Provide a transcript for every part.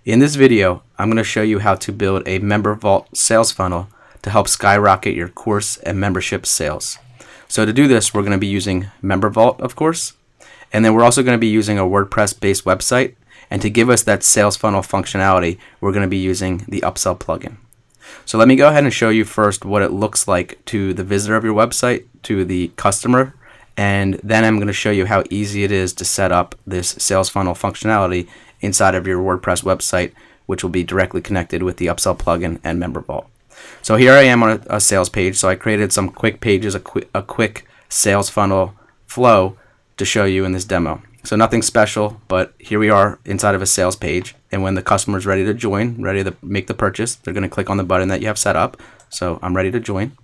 In this video, I'm going to show you how to build a MemberVault sales funnel to help skyrocket your course and membership sales. So to do this, we're going to be using MemberVault, of course, and then we're also going to be using a WordPress-based website. And to give us that sales funnel functionality, we're going to be using the Upsell plugin. So let me go ahead and show you first what it looks like to the visitor of your website, to the customer, and then I'm going to show you how easy it is to set up this sales funnel functionality inside of your WordPress website, which will be directly connected with the Upsell plugin and MemberVault. So here I am on a sales page. So I created some quick pages, a quick sales funnel flow to show you in this demo. So nothing special, but here we are inside of a sales page. And when the customer is ready to join, ready to make the purchase, they're going to click on the button that you have set up. So I'm ready to join.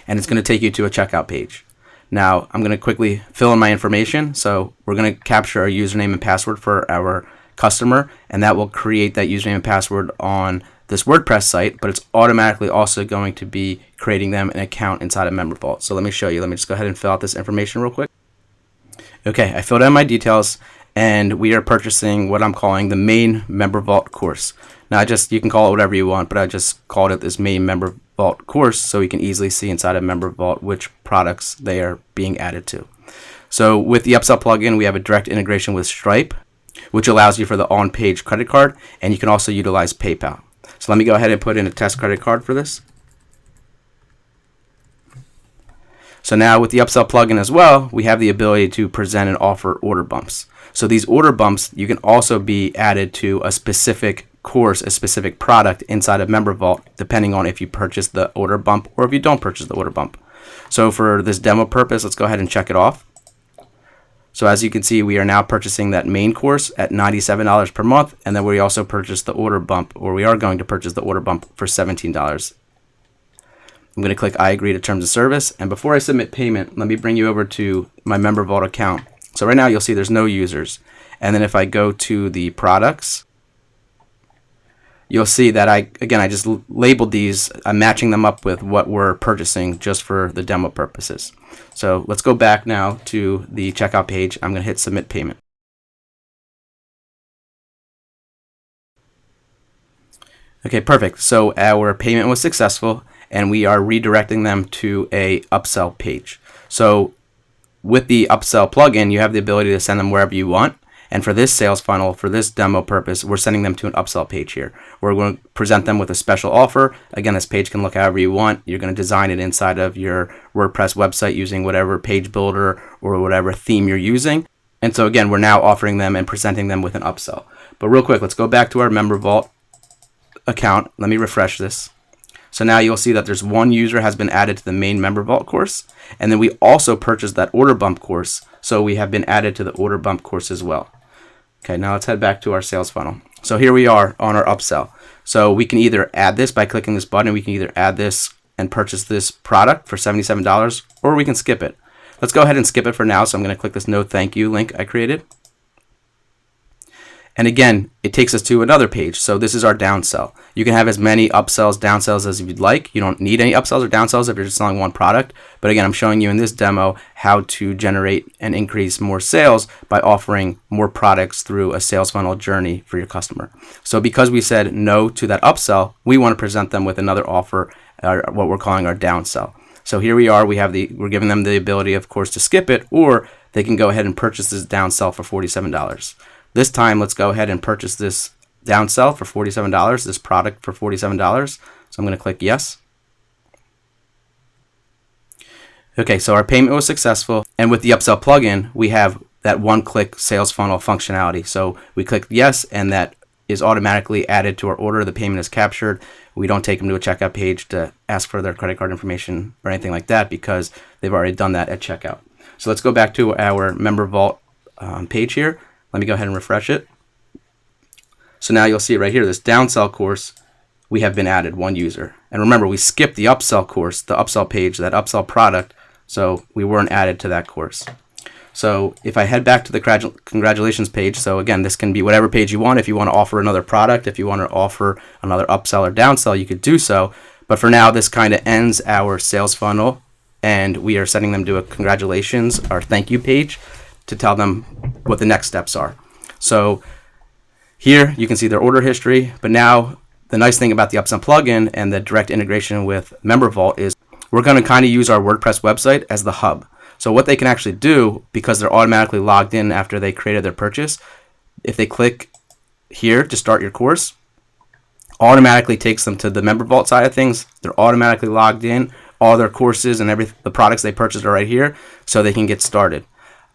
And it's going to take you to a checkout page. Now I'm going to quickly fill in my information. So we're going to capture our username and password for our customer, and that will create that username and password on this WordPress site, but it's automatically also going to be creating them an account inside of MemberVault. So let me show you. Let me just go ahead and fill out this information real quick. Okay, I filled in my details, and we are purchasing what I'm calling the main MemberVault course. Now, you can call it whatever you want, but I just called it this main MemberVault course so we can easily see inside of MemberVault which products they are being added to. So with the Upsell plugin, we have a direct integration with Stripe, which allows you for the on-page credit card, and you can also utilize PayPal. So let me go ahead and put in a test credit card for this. So now with the Upsell plugin as well, we have the ability to present and offer order bumps. So these order bumps, you can also be added to a specific course, a specific product inside of MemberVault, depending on if you purchase the order bump or if you don't purchase the order bump. So for this demo purpose, let's go ahead and check it off. So as you can see, we are now purchasing that main course at $97 per month, and then we also purchased the order bump, or we are going to purchase the order bump for $17. I'm going to click I agree to terms of service, and before I submit payment, let me bring you over to my MemberVault account. So right now you'll see there's no users, and then if I go to the products, you'll see that I just labeled these. I'm matching them up with what we're purchasing just for the demo purposes. So let's go back now to the checkout page. I'm going to hit submit payment. Okay, perfect. So our payment was successful, and we are redirecting them to a upsell page. So with the Upsell plugin, you have the ability to send them wherever you want. And for this sales funnel, for this demo purpose, we're sending them to an upsell page here. We're going to present them with a special offer. Again, this page can look however you want. You're going to design it inside of your WordPress website using whatever page builder or whatever theme you're using. And so again, we're now offering them and presenting them with an upsell. But real quick, let's go back to our MemberVault account. Let me refresh this. So now you'll see that there's one user has been added to the main MemberVault course. And then we also purchased that order bump course. So we have been added to the order bump course as well. Okay, now let's head back to our sales funnel. So here we are on our upsell. So we can either add this by clicking this button. We can either add this and purchase this product for $77, or we can skip it. Let's go ahead and skip it for now. So I'm going to click this no thank you link I created. And again, it takes us to another page. So this is our downsell. You can have as many upsells, downsells as you'd like. You don't need any upsells or downsells if you're just selling one product. But again, I'm showing you in this demo how to generate and increase more sales by offering more products through a sales funnel journey for your customer. So because we said no to that upsell, we want to present them with another offer, what we're calling our downsell. So here we are. We're giving them the ability, of course, to skip it, or they can go ahead and purchase this downsell for $47. This time, let's go ahead and purchase this downsell for $47, this product for $47. So I'm going to click yes. Okay, so our payment was successful. And with the Upsell plugin, we have that one-click sales funnel functionality. So we click yes, and that is automatically added to our order. The payment is captured. We don't take them to a checkout page to ask for their credit card information or anything like that because they've already done that at checkout. So let's go back to our MemberVault page here. Let me go ahead and refresh it. So now you'll see right here, this downsell course, we have been added, one user. And remember, we skipped the upsell course, the upsell page, that upsell product, so we weren't added to that course. So if I head back to the congratulations page, so again, this can be whatever page you want. If you want to offer another product, if you want to offer another upsell or downsell, you could do so. But for now, this kind of ends our sales funnel, and we are sending them to a congratulations, our thank you page, to tell them what the next steps are. So Here you can see their order history, but now the nice thing about the Upsell plugin and the direct integration with MemberVault is we're going to kind of use our WordPress website as the hub. So what they can actually do, because they're automatically logged in after they created their purchase, if they click here to start your course, automatically takes them to the MemberVault side of things. They're automatically logged in. All their courses and the products they purchased are right here, so they can get started.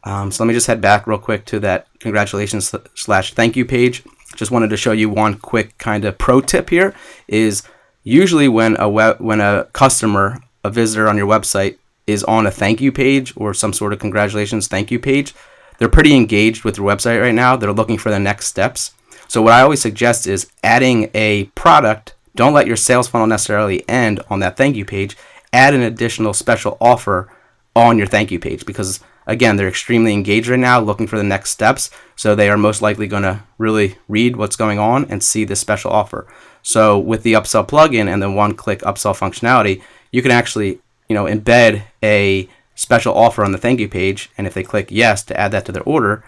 So let me just head back real quick to that congratulations / thank you page. Just wanted to show you one quick kind of pro tip here is usually when a customer, a visitor on your website is on a thank you page or some sort of congratulations thank you page, they're pretty engaged with your website right now. They're looking for the next steps. So what I always suggest is adding a product. Don't let your sales funnel necessarily end on that thank you page. Add an additional special offer on your thank you page because again, they're extremely engaged right now looking for the next steps. So they are most likely going to really read what's going on and see this special offer. So with the Upsell plugin and the one-click upsell functionality, you can actually, embed a special offer on the thank you page. And if they click yes to add that to their order,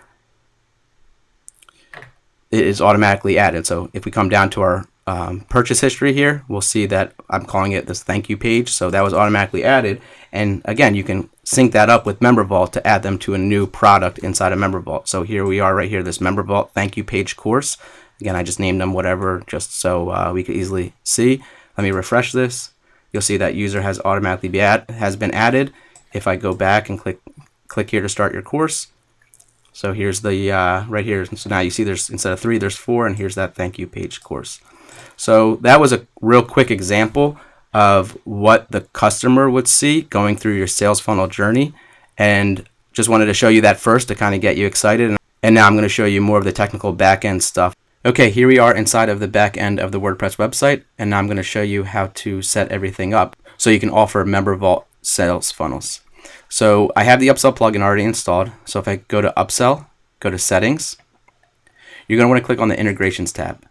it is automatically added. So if we come down to our purchase history here, we'll see that I'm calling it this thank you page. So that was automatically added. And again, you can sync that up with MemberVault to add them to a new product inside of MemberVault. So here we are right here, this MemberVault thank you page course. Again, I just named them whatever just so we could easily see. Let me refresh this. You'll see that user has automatically been added. If I go back and click here to start your course. So here's the right here. So now you see there's instead of 3, there's 4, and here's that thank you page course. So that was a real quick example of what the customer would see going through your sales funnel journey, and just wanted to show you that first to kind of get you excited. And now I'm going to show you more of the technical back-end stuff. Okay, here we are inside of the back end of the WordPress website, and now I'm going to show you how to set everything up so you can offer MemberVault sales funnels. So I have the Upsell plugin already installed. So if I go to Upsell, go to Settings, you're going to want to click on the Integrations tab.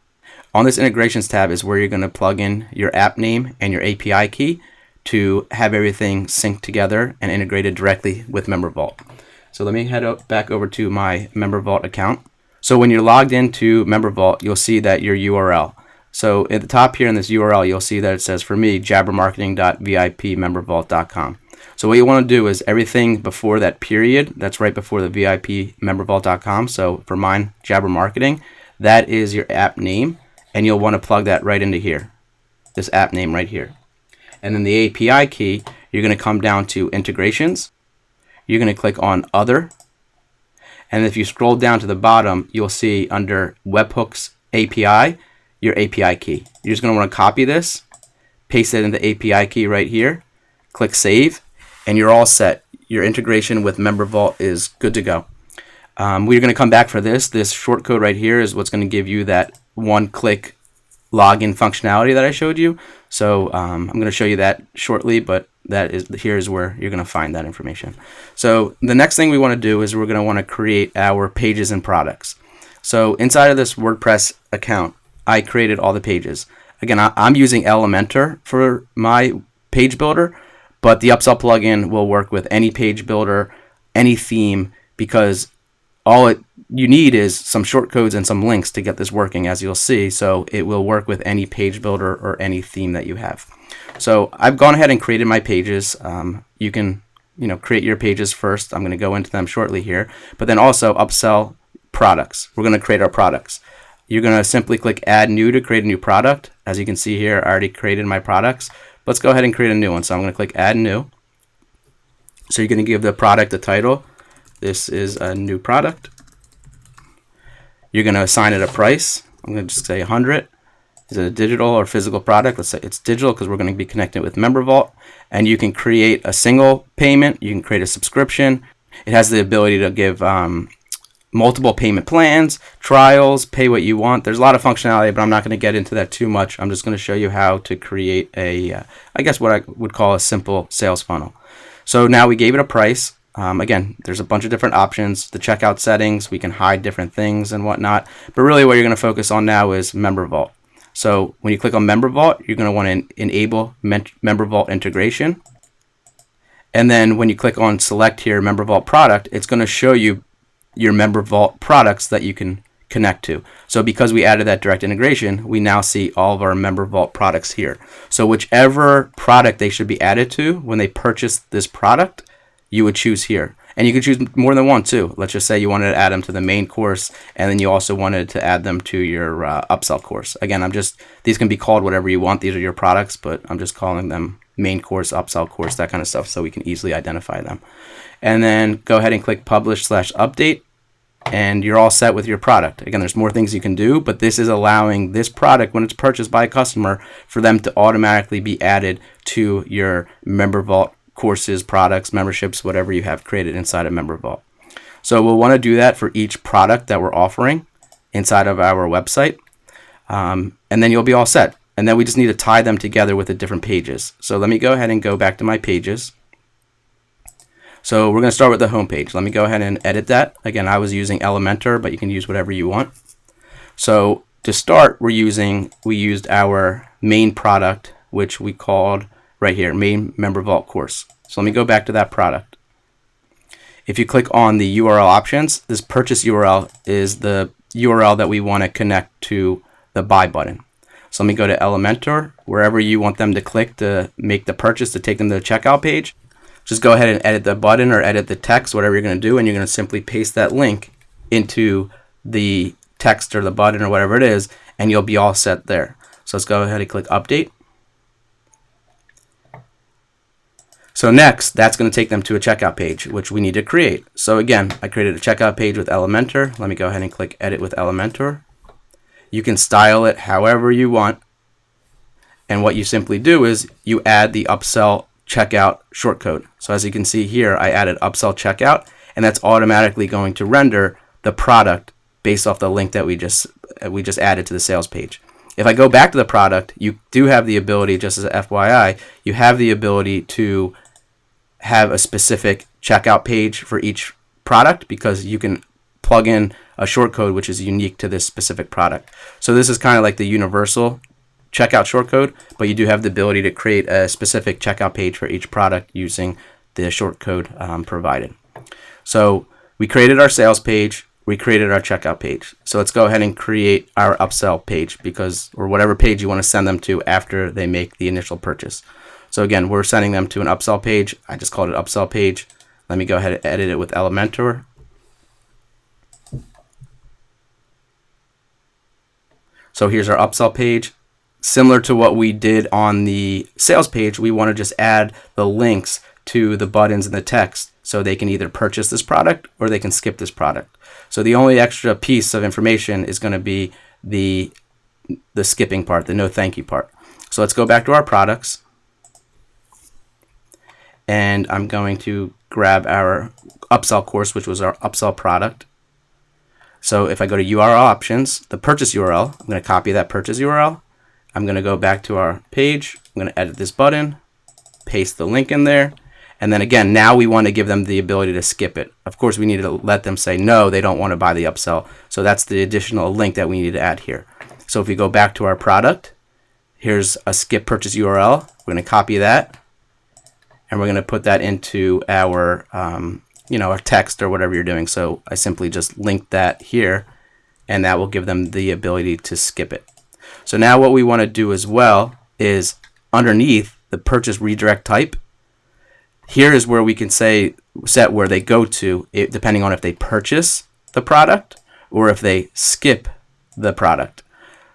On this Integrations tab is where you're going to plug in your app name and your API key to have everything synced together and integrated directly with MemberVault. So let me head back over to my MemberVault account. So when you're logged into MemberVault, you'll see that your URL. So at the top here in this URL, you'll see that it says for me, jabbermarketing.vipmembervault.com. So what you want to do is everything before that period, that's right before the vipmembervault.com. So for mine, Jabber Marketing, that is your app name, and you'll want to plug that right into here, this app name right here. And then the API key, you're going to come down to Integrations. You're going to click on Other. And if you scroll down to the bottom, you'll see under Webhooks API, your API key. You're just going to want to copy this, paste it in the API key right here, click Save, and you're all set. Your integration with MemberVault is good to go. We're going to come back for this. This short code right here is what's going to give you that one-click login functionality that I showed you. So I'm going to show you that shortly, but here's where you're going to find that information. So the next thing we want to do is we're going to want to create our pages and products. So inside of this WordPress account, I created all the pages. Again, I'm using Elementor for my page builder, but the Upsell plugin will work with any page builder, any theme, because all you need is some shortcodes and some links to get this working, as you'll see. So it will work with any page builder or any theme that you have. So I've gone ahead and created my pages. You can create your pages first. I'm going to go into them shortly here. But then also Upsell products. We're going to create our products. You're going to simply click Add New to create a new product. As you can see here, I already created my products. Let's go ahead and create a new one. So I'm going to click Add New. So you're going to give the product a title. This is a new product. You're going to assign it a price. I'm going to just say 100. Is it a digital or physical product? Let's say it's digital because we're going to be connected with MemberVault. And you can create a single payment. You can create a subscription. It has the ability to give multiple payment plans, trials, pay what you want. There's a lot of functionality, but I'm not going to get into that too much. I'm just going to show you how to create a, I guess what I would call a simple sales funnel. So now we gave it a price. Again, there's a bunch of different options. The checkout settings, we can hide different things and whatnot. But really what you're going to focus on now is MemberVault. So when you click on MemberVault, you're going to want to enable MemberVault integration. And then when you click on select here MemberVault product, it's going to show you your MemberVault products that you can connect to. So because we added that direct integration, we now see all of our MemberVault products here. So whichever product they should be added to when they purchase this product, you would choose here. And you could choose more than one too. Let's just say you wanted to add them to the main course, and then you also wanted to add them to your upsell course. Again, these can be called whatever you want. These are your products, but I'm just calling them main course, upsell course, that kind of stuff, so we can easily identify them. And then go ahead and click publish/update, and you're all set with your product. Again, there's more things you can do, but this is allowing this product, when it's purchased by a customer, for them to automatically be added to your MemberVault courses, products, memberships, whatever you have created inside of MemberVault. So we'll want to do that for each product that we're offering inside of our website, and then you'll be all set. And then we just need to tie them together with the different pages. So let me go ahead and go back to my pages. So we're going to start with the home page. Let me go ahead and edit that. Again, I was using Elementor, but you can use whatever you want. So to start, we used our main product, which we called right here, main MemberVault course. So let me go back to that product. If you click on the URL options, this purchase URL is the URL that we want to connect to the buy button. So let me go to Elementor, wherever you want them to click to make the purchase, to take them to the checkout page. Just go ahead and edit the button or edit the text, whatever you're going to do, and you're going to simply paste that link into the text or the button or whatever it is, and you'll be all set there. So let's go ahead and click update. So next, that's going to take them to a checkout page, which we need to create. So again, I created a checkout page with Elementor. Let me go ahead and click edit with Elementor. You can style it however you want. And what you simply do is you add the upsell checkout shortcode. So as you can see here, I added upsell checkout, and that's automatically going to render the product based off the link that we just added to the sales page. If I go back to the product, you do have the ability, just as a FYI, you have the ability to have a specific checkout page for each product, because you can plug in a shortcode which is unique to this specific product. So this is kind of like the universal checkout shortcode, but you do have the ability to create a specific checkout page for each product using the shortcode provided. So we created our sales page, we created our checkout page. So let's go ahead and create our upsell page, or whatever page you want to send them to after they make the initial purchase. So again, we're sending them to an upsell page. I just called it upsell page. Let me go ahead and edit it with Elementor. So here's our upsell page. Similar to what we did on the sales page, we want to just add the links to the buttons and the text so they can either purchase this product or they can skip this product. So the only extra piece of information is going to be the skipping part, the no thank you part. So let's go back to our products. And I'm going to grab our upsell course, which was our upsell product. So if I go to URL options, the purchase URL, I'm going to copy that purchase URL. I'm going to go back to our page. I'm going to edit this button, paste the link in there. And then again, now we want to give them the ability to skip it. Of course, we need to let them say no, they don't want to buy the upsell. So that's the additional link that we need to add here. So if we go back to our product, here's a skip purchase URL. We're going to copy that, and we're going to put that into our our text or whatever you're doing. So I simply just link that here, and that will give them the ability to skip it. So now what we want to do as well is underneath the purchase redirect type, here is where we can set where they go to, depending on if they purchase the product or if they skip the product.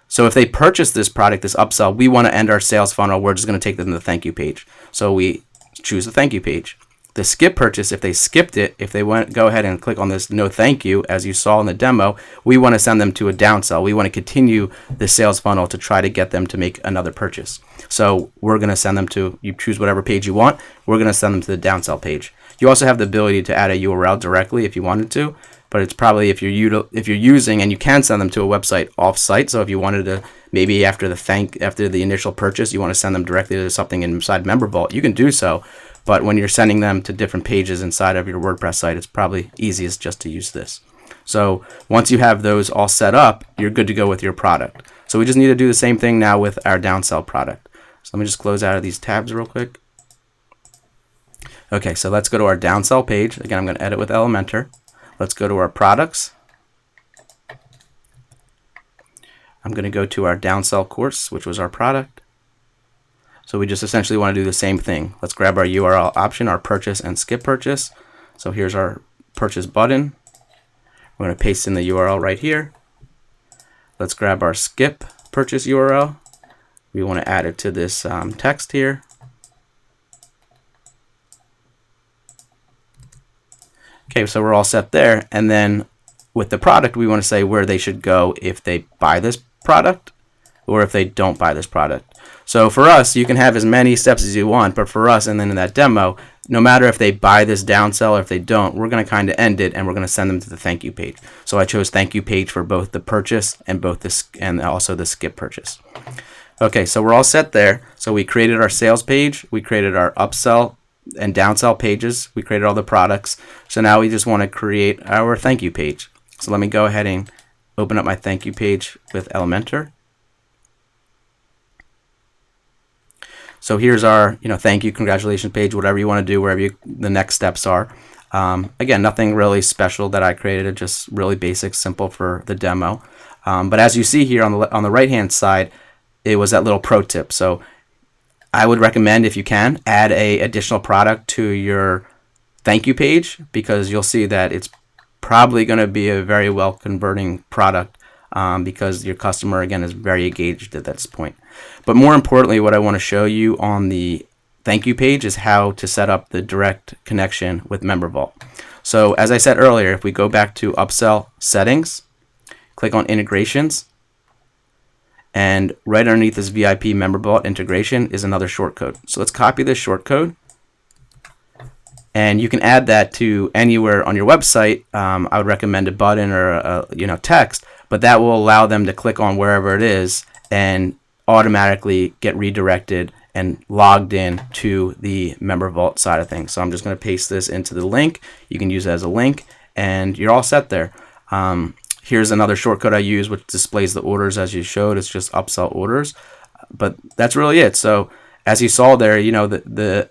So if they purchase this product, this upsell, we want to end our sales funnel. We're just going to take them to the thank you page. So we choose the thank you page. The skip purchase, if they skipped it, if they go ahead and click on this no thank you, as you saw in the demo, we want to send them to a downsell. We want to continue the sales funnel to try to get them to make another purchase. So we're going to send them to, you choose whatever page you want, we're going to send them to the downsell page. You also have the ability to add a URL directly if you wanted to, but it's probably if you're using, and you can send them to a website off-site. So if you wanted to, maybe after the initial purchase, you want to send them directly to something inside MemberVault, you can do so. But when you're sending them to different pages inside of your WordPress site, it's probably easiest just to use this. So once you have those all set up, you're good to go with your product. So we just need to do the same thing now with our downsell product. So let me just close out of these tabs real quick. Okay, so let's go to our downsell page. Again, I'm going to edit with Elementor. Let's go to our products. I'm going to go to our downsell course, which was our product. So we just essentially want to do the same thing. Let's grab our URL option, our purchase and skip purchase. So here's our purchase button. We're going to paste in the URL right here. Let's grab our skip purchase URL. We want to add it to this text here. Okay, so we're all set there. And then with the product, we want to say where they should go if they buy this product or if they don't buy this product. So for us, you can have as many steps as you want, but for us, and then in that demo, no matter if they buy this downsell or if they don't, we're going to kind of end it and we're going to send them to the thank you page. So I chose thank you page for both the purchase and also the skip purchase. Okay, so we're all set there. So we created our sales page, we created our upsell and downsell pages, we created all the products. So now we just want to create our thank you page. So let me go ahead and open up my thank you page with Elementor. So here's our, thank you, congratulations page, whatever you want to do, wherever the next steps are. Again, nothing really special that I created, just really basic, simple for the demo. But as you see here on the right-hand side, it was that little pro tip. So I would recommend, if you can, add a additional product to your thank you page, because you'll see that it's probably going to be a very well converting product, because your customer, again, is very engaged at this point. But more importantly, what I want to show you on the thank you page is how to set up the direct connection with MemberVault. So as I said earlier, if we go back to Upsell Settings, click on Integrations, and right underneath this VIP MemberVault integration is another shortcode. So let's copy this shortcode, and you can add that to anywhere on your website. I would recommend a button or a text, but that will allow them to click on wherever it is and automatically get redirected and logged in to the MemberVault side of things. So I'm just going to paste this into the link. You can use it as a link, and you're all set there. Here's another shortcut I use, which displays the orders as you showed. It's just upsell orders, but that's really it. So as you saw there, the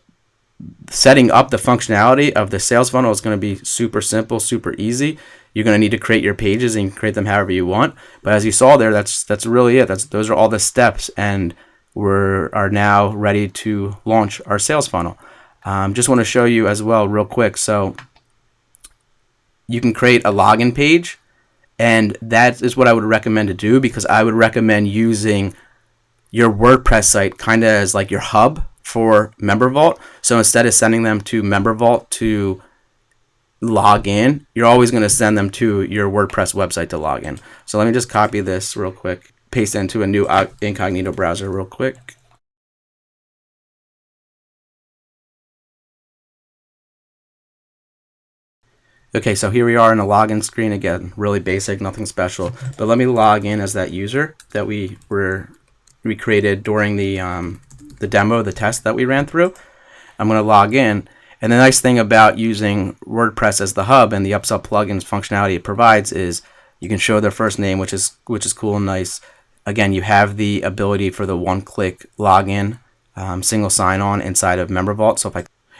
setting up the functionality of the sales funnel is going to be super simple, super easy. You're going to need to create your pages, and you can create them however you want. But as you saw there, that's really it. Those are all the steps, and we are now ready to launch our sales funnel. Just want to show you as well real quick. So you can create a login page, and that is what I would recommend to do, because I would recommend using your WordPress site kind of as like your hub for MemberVault. So instead of sending them to MemberVault to log in, you're always going to send them to your WordPress website to log in. So let me just copy this real quick, paste it into a new incognito browser real quick. Okay, so here we are in a login screen again, really basic, nothing special. But let me log in as that user that we created during the demo, the test that we ran through. I'm going to log in. And the nice thing about using WordPress as the hub and the Upsell Plugins functionality it provides is you can show their first name, which is cool and nice. Again, you have the ability for the one-click login, single sign-on inside of MemberVault. So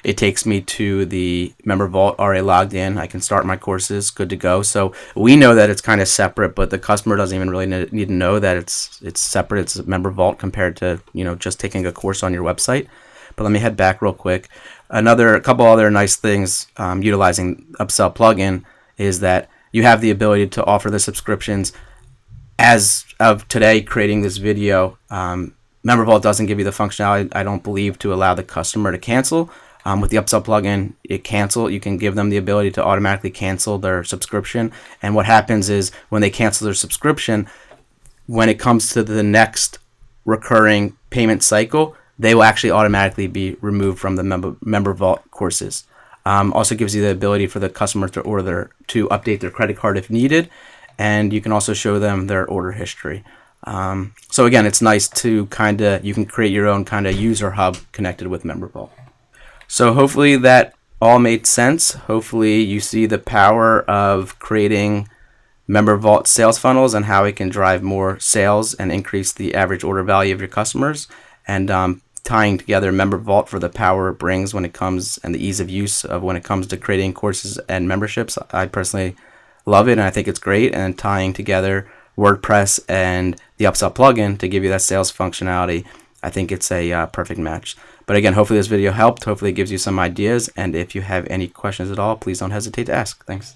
it takes me to the MemberVault, already logged in. I can start my courses, good to go. So we know that it's kind of separate, but the customer doesn't even really need to know that it's separate. It's MemberVault compared to just taking a course on your website. But let me head back real quick. A couple other nice things utilizing Upsell Plugin is that you have the ability to offer the subscriptions. As of today, creating this video, MemberVault doesn't give you the functionality, I don't believe, to allow the customer to cancel. With the Upsell Plugin, you can give them the ability to automatically cancel their subscription. And what happens is when they cancel their subscription, when it comes to the next recurring payment cycle, they will actually automatically be removed from the MemberVault courses. Also gives you the ability for the customer to update their credit card if needed, and you can also show them their order history. So again, it's nice to you can create your own kind of user hub connected with MemberVault. So hopefully that all made sense. Hopefully you see the power of creating MemberVault sales funnels and how it can drive more sales and increase the average order value of your customers, and tying together MemberVault for the power it brings when it comes, and the ease of use of when it comes to creating courses and memberships. I personally love it, and I think it's great, and tying together WordPress and the Upsell plugin to give you that sales functionality, I think it's a perfect match. But again, hopefully this video helped. Hopefully it gives you some ideas. And if you have any questions at all, please don't hesitate to ask. Thanks.